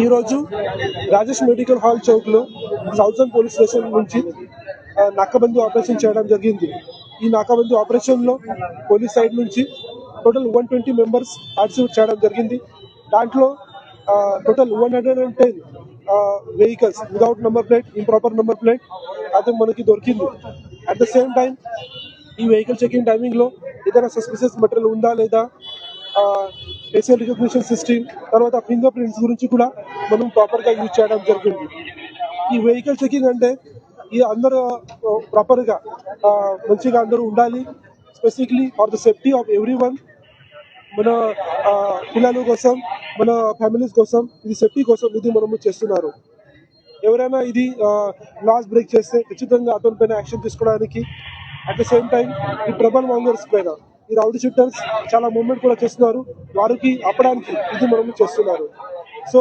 ఈరోజు Rajesh medical hall చౌక్లో south zone police station నుంచి నాకాబందీ ఆపరేషన్ చేయడం జరిగింది. ఈ నాకాబందీ ఆపరేషన్లో పోలీస్ సైడ్ నుంచి టోటల్ 120 మెంబర్స్ పార్టిసిపేట్ చేయడం జరిగింది. దాంట్లో total 110 vehicles without number plate, improper number plate అది మనకి దొరికింది. అట్ ద సేమ్ టైం ఈ వెహికల్ చెకింగ్ టైమింగ్లో ఏదైనా సస్పిషియస్ మెటీరియల్ ఉందా లేదా, ఫేషియల్ రికగ్నిషన్ సిస్టమ్, తర్వాత ఫింగర్ ప్రింట్స్ గురించి కూడా మనం ప్రాపర్గా యూజ్ చేయడం జరిగింది. ఈ వెహికల్ చెకింగ్ అంటే ఈ అందరూ ప్రాపర్గా మంచిగా అందరూ ఉండాలి. Specifically for the safety of every one, మన పిల్లల కోసం, మన ఫ్యామిలీస్ కోసం, ఇది సేఫ్టీ కోసం ఇది మనము చేస్తున్నారు. ఎవరైనా ఇది లాస్ బ్రేక్ చేస్తే ఖచ్చితంగా అతని పైన యాక్షన్ తీసుకోవడానికి, అట్ ద సేమ్ టైం ఈ ట్రబుల్ మాంగర్స్ పైన, ఈ రౌడీ షూటర్స్ చాలా మూవ్మెంట్ కూడా చేస్తున్నారు, వారికి ఆపడానికి ఇది మనము చేస్తున్నారు. సో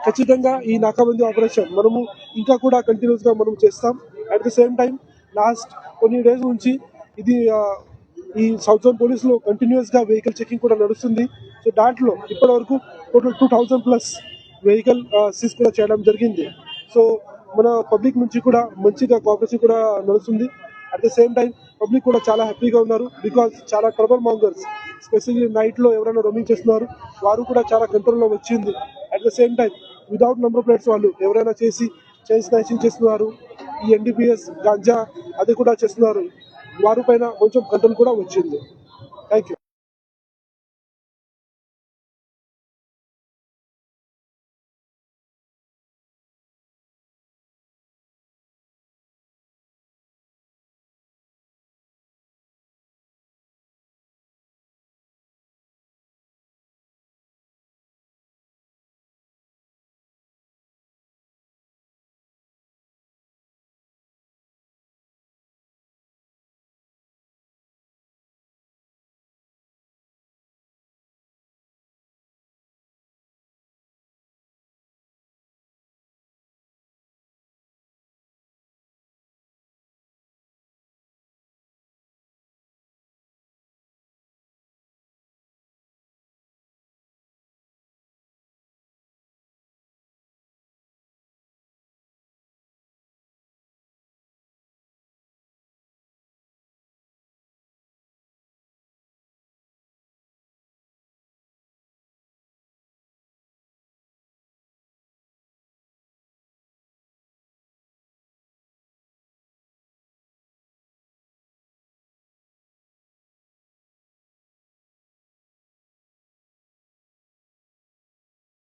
ఖచ్చితంగా ఈ నాకాబందీ ఆపరేషన్ మనము ఇంకా కూడా కంటిన్యూస్గా మనం చేస్తాం. At the same time last కొన్ని డేస్ నుంచి ఇది ఈ సౌత్ జోన్ పోలీసులో కంటిన్యూస్గా వెహికల్ చెకింగ్ కూడా నడుస్తుంది. సో దాంట్లో ఇప్పటివరకు టోటల్ 2000+ వెహికల్ సీజ్ కూడా చేయడం జరిగింది. సో మన పబ్లిక్ నుంచి కూడా మంచిగా కోఆపరేషన్ కూడా నడుస్తుంది. At the same time public కూడా చాలా హ్యాపీగా ఉన్నారు. బికాజ్ చాలా ట్రబుల్ మాంగర్స్ స్పెషల్లీ నైట్లో ఎవరైనా రోమింగ్ చేస్తున్నారు, వారు కూడా చాలా కంట్రోల్లో వచ్చింది. At the same time without number plates వాళ్ళు ఎవరైనా చేసి చైన్ స్నాచింగ్ చేస్తున్నారు, ఈ ఎన్డీపీఎస్ గాంజా అది కూడా చేస్తున్నారు, వారి పైన కొంచెం కంట్రోల్ కూడా వచ్చింది. Thank you.